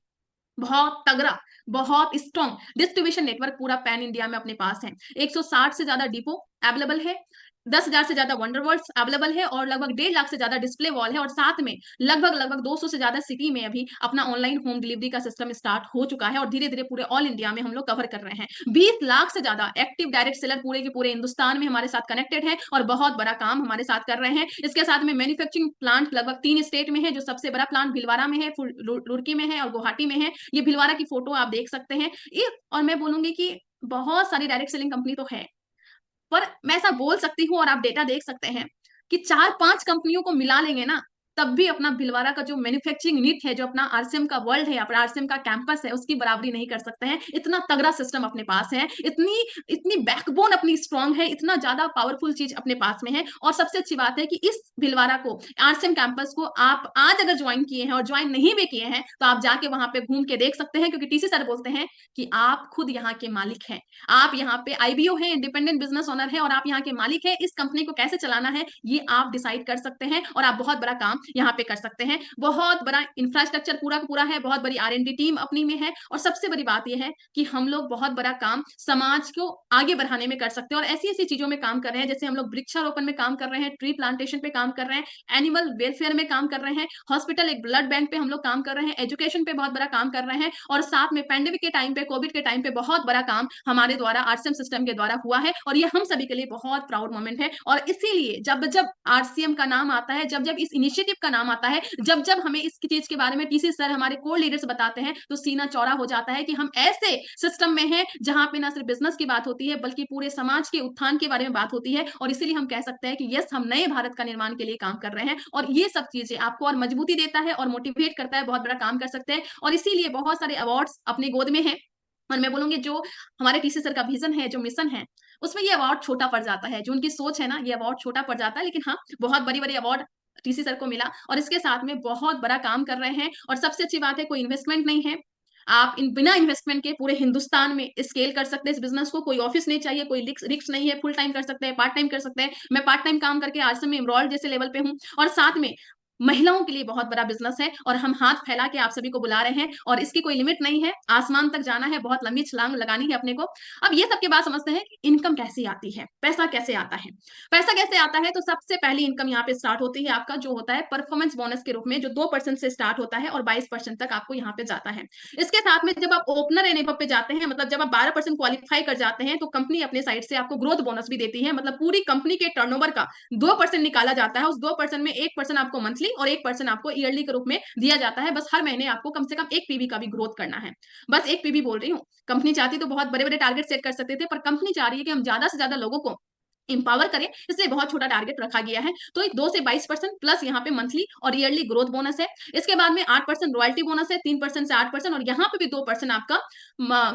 बहुत तगड़ा, बहुत स्ट्रॉन्ग डिस्ट्रीब्यूशन नेटवर्क पूरा पैन इंडिया में अपने पास है। 160 से ज्यादा डिपो अवेलेबल है, 10,000 से ज्यादा वंडरवर्ल्ड्स अवेलेबल है और लगभग 1.5 लाख से ज्यादा डिस्प्ले वॉल है और साथ में लगभग 200 से ज्यादा सिटी में अभी अपना ऑनलाइन होम डिलीवरी का सिस्टम स्टार्ट हो चुका है और धीरे धीरे पूरे ऑल इंडिया में हम लोग कवर कर रहे हैं। 20 लाख से ज्यादा एक्टिव डायरेक्ट सेलर पूरे के पूरे हिंदुस्तान में हमारे साथ कनेक्टेड है और बहुत बड़ा काम हमारे साथ कर रहे हैं। इसके साथ में मैन्युफैक्चरिंग प्लांट लगभग 3 स्टेट में है, जो सबसे बड़ा प्लांट भिलवाड़ा में है, रुड़की में है और गुवाहाटी में है। ये भिलवाड़ा की फोटो आप देख सकते हैं। और मैं बोलूंगी कि बहुत सारी डायरेक्ट सेलिंग कंपनी तो है, पर मैं ऐसा बोल सकती हूँ और आप डेटा देख सकते हैं कि 4-5 कंपनियों को मिला लेंगे ना तब भी अपना भिलवाड़ा का जो मैन्युफैक्चरिंग यूनिट है, जो अपना आरसीएम का वर्ल्ड है, अपना आरसीएम का कैंपस है, उसकी बराबरी नहीं कर सकते हैं। इतना तगड़ा सिस्टम अपने पास है, इतनी इतनी बैकबोन अपनी स्ट्रांग है, इतना ज्यादा पावरफुल चीज अपने पास में है। और सबसे अच्छी बात है कि इस भिलवाड़ा को, आरसीएम कैंपस को आप आज अगर ज्वाइन किए हैं और ज्वाइन नहीं भी किए हैं तो आप जाके वहां पे घूम के देख सकते हैं, क्योंकि टीसी सर बोलते हैं कि आप खुद यहाँ के मालिक हैं। आप यहाँ पे आईबीओ है, इंडिपेंडेंट बिजनेस ओनर है और आप यहाँ के मालिक है। इस कंपनी को कैसे चलाना है ये आप डिसाइड कर सकते हैं और आप बहुत बड़ा काम यहाँ पे कर सकते हैं। बहुत बड़ा इंफ्रास्ट्रक्चर पूरा है, बहुत बड़ी आर&डी टीम अपनी में है और सबसे बड़ी बात यह है कि हम लोग बहुत बड़ा काम समाज को आगे बढ़ाने में कर सकते हैं और ऐसी ऐसी चीजों में काम कर रहे हैं, जैसे हम लोग वृक्षारोपण में काम कर रहे हैं, ट्री प्लांटेशन पे काम कर रहे हैं, एनिमल वेलफेयर में काम कर रहे हैं, हॉस्पिटल एक ब्लड बैंक पे हम लोग काम कर रहे हैं, एजुकेशन पे बहुत बड़ा काम कर रहे हैं और साथ में पैंडेमिक के टाइम पे, कोविड के टाइम पे बहुत बड़ा काम हमारे द्वारा आरसीएम सिस्टम के द्वारा हुआ है और ये हम सभी के लिए बहुत प्राउड मोमेंट है। और इसीलिए जब जब आरसीएम का नाम आता है, जब जब इस इनिशिएटिव का नाम आता है, जब जब हमें इस चीज के बारे में टीसी सर, हमारे कोर लीडर्स बताते हैं तो सीना चौड़ा हो जाता है कि हम ऐसे सिस्टम में हैं जहां पे ना सिर्फ बिजनेस की बात होती है बल्कि पूरे समाज के उत्थान के बारे में बात होती है। और इसीलिए हम कह सकते हैं कि यस, हम नए भारत का निर्माण के लिए काम कर रहे हैं और ये सब चीजें आपको और मजबूती देता है और मोटिवेट करता है, बहुत बड़ा काम कर सकते हैं और इसीलिए बहुत सारे अवार्ड्स अपनी गोद में है। और मैं बोलूंगी जो हमारे टीसी सर का विजन है, जो मिशन है, उसमें ये अवार्ड छोटा पड़ जाता है, जो उनकी सोच है ना, ये अवार्ड छोटा पड़ जाता है, लेकिन हाँ बहुत बड़ी बड़ी अवार्ड टीसी सर को मिला और इसके साथ में बहुत बड़ा काम कर रहे हैं। और सबसे अच्छी बात है कोई इन्वेस्टमेंट नहीं है, आप बिना इन्वेस्टमेंट के पूरे हिंदुस्तान में स्केल कर सकते हैं इस बिजनेस को। कोई ऑफिस नहीं चाहिए, कोई रिस्क नहीं है, फुल टाइम कर सकते हैं, पार्ट टाइम कर सकते हैं। मैं पार्ट टाइम काम करके आज से मैं एम्ब्रॉयड जैसे लेवल पे हूँ और साथ में महिलाओं के लिए बहुत बड़ा बिजनेस है और हम हाथ फैला के आप सभी को बुला रहे हैं और इसकी कोई लिमिट नहीं है, आसमान तक जाना है, बहुत लंबी छलांग लगानी है अपने को। अब ये सबके बाद समझते हैं कि इनकम कैसे आती है, पैसा कैसे आता है। पैसा कैसे आता है तो सबसे पहली इनकम यहाँ पे स्टार्ट होती है आपका जो होता है परफॉर्मेंस बोनस के रूप में, जो 2% से स्टार्ट होता है और 22% तक आपको यहाँ पे जाता है। इसके साथ में जब आप ओपनर एनेबल पे जाते हैं, मतलब जब आप 12% क्वालिफाई कर जाते हैं तो कंपनी अपने साइड से आपको ग्रोथ बोनस भी देती है, मतलब पूरी कंपनी के टर्नओवर का 2% निकाला जाता है, उस 2% में 1% आपको मंथली और 1% आपको ईयरली के रूप में दिया जाता है। बस हर महीने आपको कम से कम 1 पीवी का भी ग्रोथ करना है। बस 1 पीवी बोल रही हूँ। कंपनी चाहती तो बहुत बड़े-बड़े टारगेट सेट कर सकते थे, पर कंपनी चाह रही है कि हम ज़्यादा से ज़्यादा लोगों को एम्पावर करें, इसलिए बहुत छोटा टारगेट रखा गया है। तो 2 से 22% प्लस यहाँ पे मंथली और ईयरली ग्रोथ बोनस है। इसके बाद में 8% रॉयल्टी बोनस है, 3% से 8% और यहाँ पे भी 2% आपका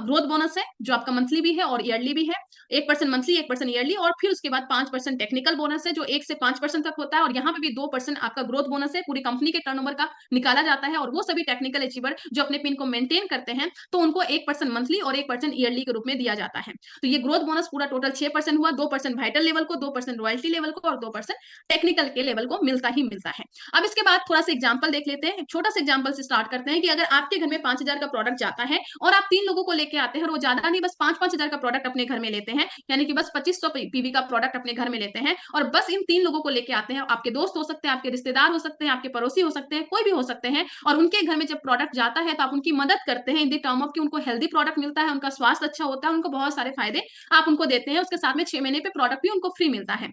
ग्रोथ बोनस है, जो आपका मंथली भी है और ईयरली भी है। 1% मंथली, 1% ईयरली और फिर उसके बाद 5% टेक्निकल बोनस है, जो 1 से 5% तक होता है और यहाँ पे भी 2% आपका ग्रोथ बोनस है। पूरी कंपनी के टर्नओवर का निकाला जाता है और वो सभी टेक्निकल अचीवर जो अपने पिन को मेंटेन करते हैं, तो उनको 1% मंथली और 1% ईयरली के रूप में दिया जाता है। तो ये ग्रोथ बोनस पूरा टोटल 6% हुआ, 2% वाइटल लेवल को, 2% रॉयल्टी लेवल को और 2% टेक्निकल के लेवल को मिलता ही मिलता है। अब इसके बाद थोड़ा सा एग्जांपल देख लेते हैं। एक छोटा सा एग्जांपल से स्टार्ट करते हैं कि अगर आपके घर में 5000 का प्रोडक्ट जाता है और आप 3 लोगों को लेके आते हैं और वो ज्यादा नहीं, बस 5-5 हजार का प्रोडक्ट अपने घर में लेते हैं, यानी कि बस 2500 पीवी का प्रोडक्ट अपने घर में लेते हैं और बस इन 3 लोगों को लेके आते हैं। आपके दोस्त हो सकते हैं, आपके रिश्तेदार हो सकते हैं, आपके पड़ोसी हो सकते हैं, कोई भी हो सकते हैं और उनके घर में जब प्रोडक्ट जाता है तो आप उनकी मदद करते हैं इन द टर्म ऑफ कि उनको हेल्दी प्रोडक्ट मिलता है, उनका स्वास्थ्य अच्छा होता है, उनको बहुत सारे फायदे आप उनको देते हैं। उसके साथ में 6 महीने पे प्रोडक्ट भी उनको फ्री मिलता है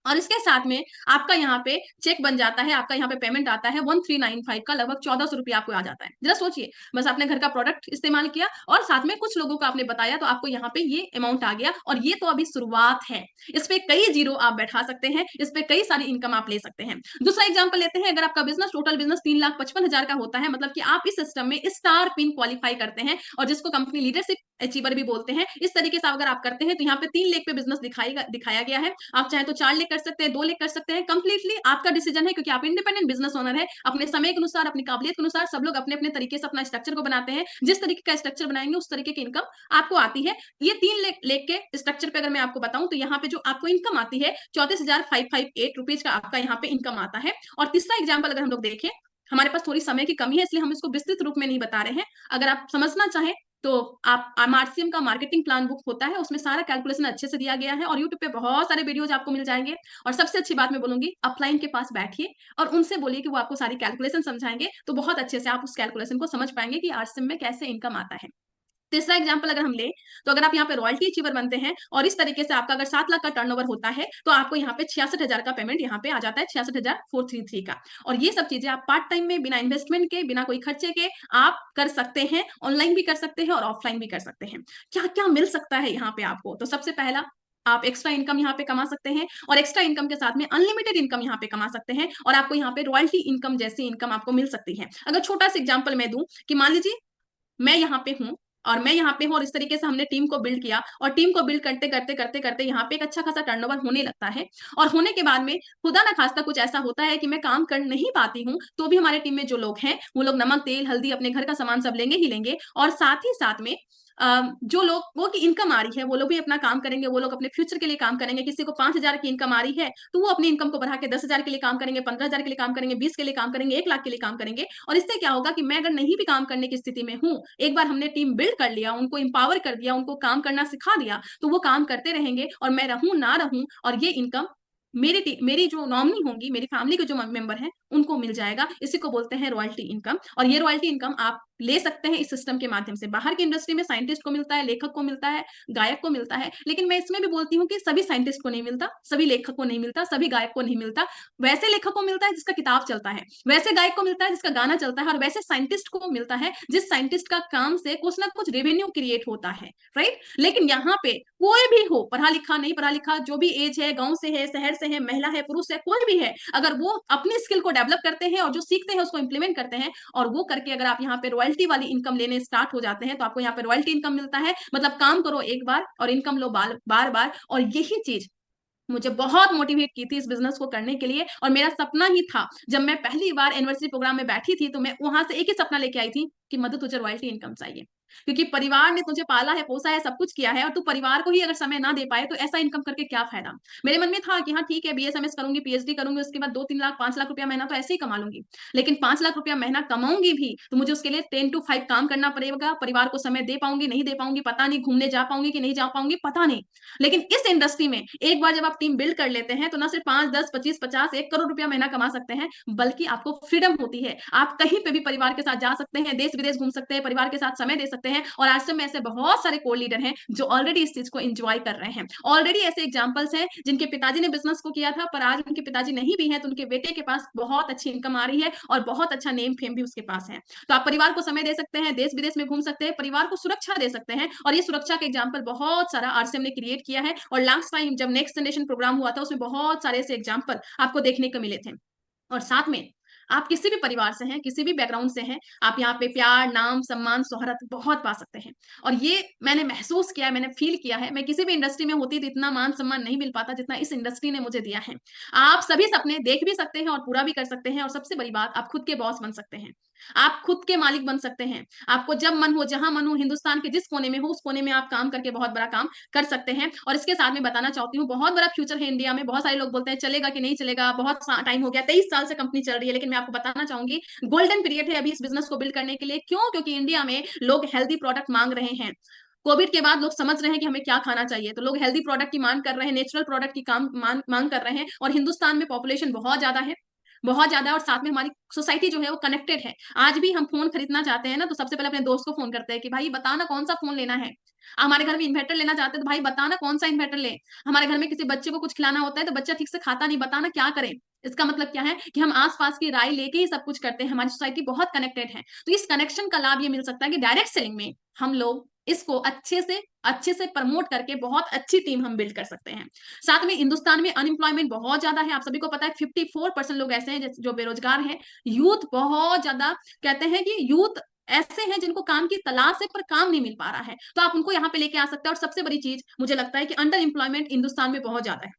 और इसके साथ में आपका यहाँ पे चेक बन जाता है, आपका यहाँ पे पेमेंट आता है 1395 का, लगभग 1400 रुपया आपको आ जाता है। जरा सोचिए, बस आपने घर का प्रोडक्ट इस्तेमाल किया और साथ में कुछ लोगों को आपने बताया तो आपको यहाँ पे ये अमाउंट आ गया और ये तो अभी शुरुआत है। इस पे कई जीरो आप बैठा सकते हैं, इस पे कई सारी इनकम आप ले सकते हैं। दूसरा एग्जाम्पल लेते हैं, अगर आपका बिजनेस टोटल बिजनेस 3,55,000 का होता है, मतलब कि आप इस सिस्टम में स्टार पिन क्वालिफाई करते हैं और जिसको कंपनी लीडरशिप अचीवर भी बोलते हैं। इस तरीके से अगर आप करते हैं तो यहाँ पे 3 लेख पे बिजनेस दिखाया गया है। आप चाहे तो 4 लेख कर सकते हैं, 2 लेख कर सकते हैं, कंप्लीटली आपका डिसीजन है, क्योंकि आप इंडिपेंडेंट बिजनेस ओनर है। अपने समय के अनुसार, अपनी काबिलियत के अनुसार सब लोग अपने अपने तरीके से अपना स्ट्रक्चर को बनाते हैं। जिस तरीके का स्ट्रक्चर बनाएंगे उस तरीके की इनकम आपको आती है। ये 3 लेख के स्ट्रक्चर पे अगर मैं आपको बताऊं तो यहाँ पे जो आपको इनकम आती है 34,558 रुपीज का आपका यहाँ पे इनकम आता है। और तीसरा एग्जाम्पल अगर हम लोग देखें, हमारे पास थोड़ी समय की कमी है इसलिए हम इसको विस्तृत रूप में नहीं बता रहे हैं। अगर आप समझना चाहें तो आप मार्सियम का मार्केटिंग प्लान बुक होता है, उसमें सारा कैलकुलेशन अच्छे से दिया गया है और यूट्यूब पे बहुत सारे वीडियोज आपको मिल जाएंगे। और सबसे अच्छी बात मैं बोलूंगी, अपलाइन के पास बैठिए और उनसे बोलिए कि वो आपको सारी कैलकुलेशन समझाएंगे, तो बहुत अच्छे से आप उस कैलकुलेशन को समझ पाएंगे कि आरसीएम में कैसे इनकम आता है। तीसरा एग्जाम्पल अगर हम ले, तो अगर आप यहाँ पे रॉयल्टी अचीवर बनते हैं और इस तरीके से आपका अगर 7 लाख का टर्नओवर होता है तो आपको यहाँ पे 66,000 का पेमेंट यहाँ पे आ जाता है, 66,433 का। और ये सब चीजें आप पार्ट टाइम में बिना इन्वेस्टमेंट के, बिना कोई खर्चे के आप कर सकते हैं। ऑनलाइन भी कर सकते हैं और ऑफलाइन भी कर सकते हैं। क्या क्या मिल सकता है यहाँ पे आपको? तो सबसे पहला, आप एक्स्ट्रा इनकम यहाँ पे कमा सकते हैं और एक्स्ट्रा इनकम के साथ में अनलिमिटेड इनकम यहाँ पे कमा सकते हैं और आपको यहाँ पे रॉयल्टी इनकम जैसी इनकम आपको मिल सकती है। अगर छोटा सा एग्जाम्पल मैं दूं कि मान लीजिए मैं यहाँ पे हूँ और मैं यहाँ पे हूँ और इस तरीके से हमने टीम को बिल्ड किया और टीम को बिल्ड करते करते करते करते यहाँ पे एक अच्छा खासा टर्नओवर होने लगता है और होने के बाद में खुदा ना खास्ता कुछ ऐसा होता है कि मैं काम कर नहीं पाती हूँ, तो भी हमारे टीम में जो लोग हैं वो लोग नमक तेल हल्दी अपने घर का सामान सब लेंगे ही लेंगे और साथ ही साथ में जो लोगों की इनकम आ रही है वो लोग भी अपना काम करेंगे, वो लोग अपने फ्यूचर के लिए काम करेंगे। किसी को 5,000 की इनकम आ रही है तो वो अपनी इनकम को बढ़ा के 10,000 के लिए काम करेंगे, 15,000 के लिए काम करेंगे, 20 के लिए काम करेंगे, 1 लाख के लिए काम करेंगे। और इससे क्या होगा कि मैं अगर नहीं भी काम करने की स्थिति में हूँ, एक बार हमने टीम बिल्ड कर लिया, उनको एम्पावर कर दिया, उनको काम करना सिखा दिया, तो वो काम करते रहेंगे और मैं रहूं ना रहूं और ये इनकम मेरी जो नॉमिनी होंगी, मेरी फैमिली के जो मेंबर हैं उनको मिल जाएगा। इसी को बोलते हैं रॉयल्टी इनकम। और ये रॉयल्टी इनकम आप ले सकते हैं इस सिस्टम के माध्यम से। बाहर की इंडस्ट्री में साइंटिस्ट को मिलता है, लेखक को मिलता है, गायक को मिलता है, लेकिन मैं इसमें भी बोलती हूँ कि सभी साइंटिस्ट को नहीं मिलता, सभी लेखक को नहीं मिलता, सभी गायक को नहीं मिलता। वैसे लेखक को मिलता है जिसका किताब चलता है, वैसे गायक को मिलता है जिसका गाना चलता है और वैसे साइंटिस्ट को मिलता है जिस साइंटिस्ट का काम से कुछ ना कुछ रेवेन्यू क्रिएट होता है, राइट। लेकिन यहाँ पे कोई भी हो, पढ़ा लिखा नहीं पढ़ा लिखा, जो भी एज है, गांव से है, शहर से है, महिला है, पुरुष है, कोई भी है, अगर वो अपनी स्किल को डेवलप करते हैं और जो सीखते हैं उसको इंप्लीमेंट करते हैं और वो करके अगर आप यहाँ पे रॉयल्टी वाली इनकम लेने स्टार्ट हो जाते हैं तो आपको यहाँ पे रॉयल्टी इनकम मिलता है। मतलब काम करो एक बार और इनकम लो बार बार बार। और यही चीज मुझे बहुत मोटिवेट की थी इस बिजनेस को करने के लिए और मेरा सपना ही था। जब मैं पहली बार एनिवर्सरी प्रोग्राम में बैठी थी तो मैं वहां से एक ही सपना लेके आई थी कि मधु तुझे रॉयल्टी इनकम चाहिए, क्योंकि परिवार ने तुझे पाला है, पोसा है, सब कुछ किया है और तू परिवार को ही अगर समय ना दे पाए तो ऐसा इनकम करके क्या फायदा। मेरे मन में था कि हाँ ठीक है, बीएसएमएस करूंगी, पीएचडी करूंगी, उसके बाद 2-3 लाख 5 लाख रुपया महीना तो ऐसे ही कमा लूंगी, लेकिन 5 लाख रुपया महीना कमाऊंगी भी तो मुझे उसके लिए 10 to 5 काम करना पड़ेगा। परिवार को समय दे पाऊंगी नहीं दे पाऊंगी पता नहीं, घूमने जा पाऊंगी कि नहीं जा पाऊंगी पता नहीं। लेकिन इस इंडस्ट्री में एक बार जब आप टीम बिल्ड कर लेते हैं तो ना सिर्फ 5, 10, 25, 50, 1 करोड़ रुपया महीना कमा सकते हैं, बल्कि आपको फ्रीडम होती है। आप कहीं पे भी परिवार के साथ जा सकते हैं, देश विदेश घूम सकते हैं, परिवार के साथ समय दे सकते हैं। और आश्रम में ऐसे बहुत सारे कोर लीडर हैं जो ऑलरेडी इस चीज को एंजॉय कर रहे हैं। ऑलरेडी ऐसे एग्जांपल्स हैं जिनके पिताजी ने बिजनेस को किया था, पर आज उनके पिताजी नहीं भी हैं तो उनके बेटे के पास बहुत अच्छी इनकम आ रही है और बहुत अच्छा नेम फेम भी उसके पास है। तो आप परिवार को समय दे सकते हैं, देश विदेश में घूम सकते हैं, परिवार को सुरक्षा दे सकते हैं। और ये सुरक्षा का एग्जाम्पल बहुत सारा आरसीएम ने क्रिएट किया है। और लास्ट टाइम जब नेक्स्ट जनरेशन प्रोग्राम हुआ था उसमें बहुत सारे ऐसे एग्जाम्पल आपको देखने को मिले थे। और साथ में आप किसी भी परिवार से हैं, किसी भी बैकग्राउंड से हैं, आप यहाँ पे प्यार, नाम, सम्मान, शोहरत बहुत पा सकते हैं। और ये मैंने महसूस किया है, मैंने फील किया है। मैं किसी भी इंडस्ट्री में होती तो इतना मान सम्मान नहीं मिल पाता जितना इस इंडस्ट्री ने मुझे दिया है। आप सभी सपने देख भी सकते हैं और पूरा भी कर सकते हैं। और सबसे बड़ी बात, आप खुद के बॉस बन सकते हैं, आप खुद के मालिक बन सकते हैं। आपको जब मन हो, जहां मन हो, हिंदुस्तान के जिस कोने में हो उस कोने में आप काम करके बहुत बड़ा काम कर सकते हैं। और इसके साथ में बताना चाहती हूँ, बहुत बड़ा फ्यूचर है इंडिया में। बहुत सारे लोग बोलते हैं चलेगा कि नहीं चलेगा, बहुत टाइम हो गया, 23 साल से कंपनी चल रही है, लेकिन मैं आपको बताना चाहूंगी गोल्डन पीरियड है अभी इस बिजनेस को बिल्ड करने के लिए। क्यों? क्योंकि इंडिया में लोग हेल्दी प्रोडक्ट मांग रहे हैं। कोविड के बाद लोग समझ रहे हैं कि हमें क्या खाना चाहिए, तो लोग हेल्दी प्रोडक्ट की मांग कर रहे हैं, नेचुरल प्रोडक्ट की मांग कर रहे हैं। और हिंदुस्तान में पॉपुलेशन बहुत ज्यादा है, बहुत ज्यादा है। और साथ में हमारी सोसाइटी जो है वो कनेक्टेड है। आज भी हम फोन खरीदना चाहते हैं ना तो सबसे पहले अपने दोस्त को फोन करते हैं कि भाई बता ना कौन सा फोन लेना है। हमारे घर में इन्वर्टर लेना चाहते हैं तो भाई बता ना कौन सा इन्वर्टर ले। हमारे घर में किसी बच्चे को कुछ खिलाना होता है तो बच्चा ठीक से खाता नहीं, बताना क्या करें। इसका मतलब क्या है कि हम आसपास की राय लेके ही सब कुछ करते हैं। हमारी सोसाइटी बहुत कनेक्टेड है। तो इस कनेक्शन का लाभ ये मिल सकता है कि डायरेक्ट सेलिंग में हम लोग इसको अच्छे से प्रमोट करके बहुत अच्छी टीम हम बिल्ड कर सकते हैं। साथ में हिंदुस्तान में अनएम्प्लॉयमेंट बहुत ज्यादा है, आप सभी को पता है। 54% लोग ऐसे हैं जो बेरोजगार हैं। यूथ बहुत ज्यादा, कहते हैं कि यूथ ऐसे हैं जिनको काम की तलाश है पर काम नहीं मिल पा रहा है, तो आप उनको यहाँ पे लेके आ सकते हैं। और सबसे बड़ी चीज मुझे लगता है कि अंडर एम्प्लॉयमेंट हिंदुस्तान में बहुत ज्यादा है।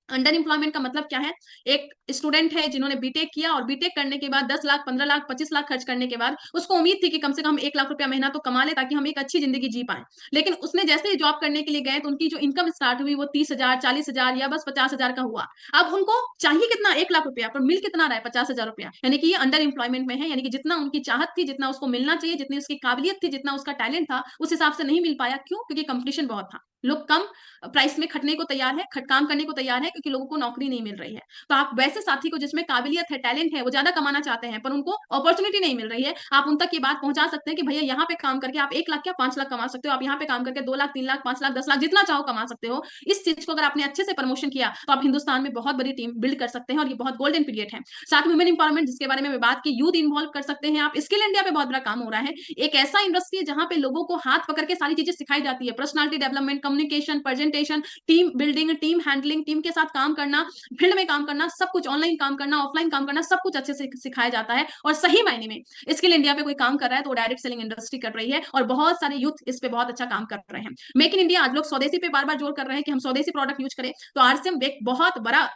अंडर एम्प्लॉयमेंट का मतलब क्या है? एक स्टूडेंट है जिन्होंने बीटेक किया और बीटेक करने के बाद 10 लाख, 15 लाख, 25 लाख खर्च करने के बाद उसको उम्मीद थी कि कम से कम 1 लाख रुपया महीना तो कमा ले ताकि हम एक अच्छी जिंदगी जी पाए। लेकिन उसने जैसे ही जॉब करने के लिए गए तो उनकी जो इनकम स्टार्ट हुई वो 30 हजार, 40 हजार या बस 50 हजार का हुआ। अब उनको चाहिए कितना? 1 लाख रुपया, पर मिल कितना रहा है? 50 हजार रुपया। यानी कि ये अंडर एम्प्लॉयमेंट में है। यानी कि जितना उनकी चाहत थी, जितना उसको मिलना चाहिए, जितनी उसकी काबिलियत थी, जितना उसका टैलेंट था, उस हिसाब से नहीं मिल पाया। क्यों? क्योंकि कंपटीशन बहुत था। लोग कम प्राइस में खटने को तैयार है, काम करने को तैयार है, क्योंकि लोगों को नौकरी नहीं मिल रही है। तो आप वैसे साथी को जिसमें काबिलियत है, टैलेंट है, वो ज्यादा कमाना चाहते हैं पर उनको अपॉर्चुनिटी नहीं मिल रही है, आप उन तक ये बात पहुंचा सकते हैं कि भैया यहाँ पे काम करके आप 1 लाख क्या 5 लाख कमा सकते हो। आप यहाँ पे काम करके 2 लाख, 3 लाख, 5 लाख, 10 लाख जितना चाहो कमा सकते हो। इस चीज को अगर आपने अच्छे से प्रमोशन किया तो आप हिंदुस्तान में बहुत बड़ी टीम बिल्ड कर सकते हैं। और ये बहुत गोल्डन पीरियड है। साथ में वुमेन इंपावरमेंट जिसके बारे में मैं बात की, यूथ इन्वॉल्व कर सकते हैं आप। स्किल इंडिया पे बहुत बड़ा काम हो रहा है। एक ऐसा इंडस्ट्री है जहां पे लोगों को हाथ पकड़ के सारी चीजें सिखाई जाती है। Personality development, communication, presentation, team building, team handling, team के साथ काम करना, फील्ड में काम करना, सब कुछ ऑनलाइन काम करना, ऑफलाइन काम करना, सब कुछ अच्छे से सिखाया जाता है। और सही मायने में स्किल इंडिया पे कोई काम कर रहा है तो डायरेक्ट सेलिंग इंडस्ट्री कर रही है और बहुत सारे यूथ इस पे बहुत अच्छा काम कर रहे हैं। मेक इन इंडिया, आज लोग स्वदेशी पे बार बार जोर कर रहे हैं कि हम स्वदेशी प्रोडक्ट यूज करें, तो आरसीएम एक बहुत बड़ा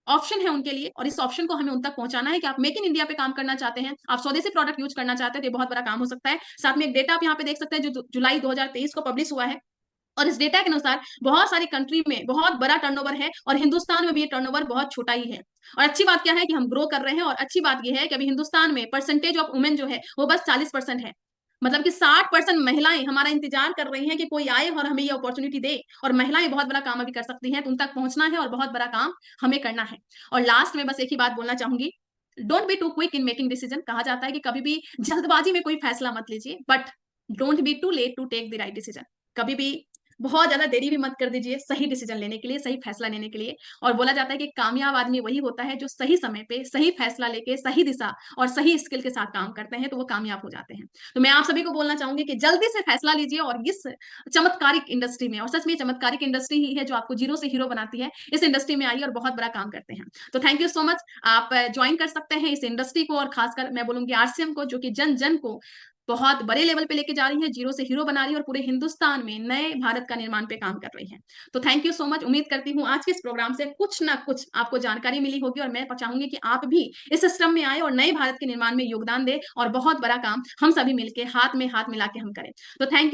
ऑप्शन है उनके लिए। और इस ऑप्शन को हमें उन तक पहुंचाना है कि आप मेक इन इंडिया पे काम करना चाहते हैं, आप स्वदेशी प्रोडक्ट यूज करना चाहते हैं, तो ये बहुत बड़ा काम हो सकता है। साथ में एक डेटा आप यहाँ पे देख सकते हैं जो जुलाई 2023 को पब्लिश हुआ है। और इस डेटा के अनुसार बहुत सारी कंट्री में बहुत बड़ा टर्नओवर है और हिंदुस्तान में भी ये टर्नओवर बहुत छोटा ही है। और अच्छी बात क्या है कि हम ग्रो कर रहे हैं। और अच्छी बात यह है कि अभी हिंदुस्तान में परसेंटेज ऑफ वुमेन जो है वो बस 40% है। मतलब कि 60% महिलाएं हमारा इंतजार कर रही हैं कि कोई आए और हमें ये अपॉर्चुनिटी दे। और महिलाएं बहुत बड़ा काम अभी कर सकती हैं, तो उन तक पहुंचना है और बहुत बड़ा काम हमें करना है। और लास्ट में बस एक ही बात बोलना चाहूंगी, don't be too quick in making decision. कहा जाता है कि कभी भी जल्दबाजी में कोई फैसला मत लीजिए, but don't be too late to take the right decision. कभी भी बहुत ज्यादा देरी भी मत कर दीजिए सही डिसीजन लेने के लिए, सही फैसला लेने के लिए। और बोला जाता है कि कामयाब आदमी वही होता है जो सही समय पे सही फैसला लेके सही दिशा और सही स्किल के साथ काम करते हैं, तो वो कामयाब हो जाते हैं। तो मैं आप सभी को बोलना चाहूंगी कि जल्दी से फैसला लीजिए और इस चमत्कारिक इंडस्ट्री में, और सच में चमत्कारिक इंडस्ट्री ही है जो आपको जीरो से हीरो बनाती है, इस इंडस्ट्री में आइए और बहुत बड़ा काम करते हैं। तो थैंक यू सो मच। आप ज्वाइन कर सकते हैं इस इंडस्ट्री को, और खासकर मैं बोलूंगी आरसीएम को, जो कि जन जन को बहुत बड़े लेवल पे लेके जा रही है, जीरो से हीरो बना रही है और पूरे हिंदुस्तान में नए भारत का निर्माण पे काम कर रही है। तो थैंक यू सो मच। उम्मीद करती हूँ आज के इस प्रोग्राम से कुछ ना कुछ आपको जानकारी मिली होगी, और मैं चाहूंगी कि आप भी इस सिस्टम में आए और नए भारत के निर्माण में योगदान दें और बहुत बड़ा काम हम सभी मिलकर हाथ में हाथ मिला के हम करें। तो थैंक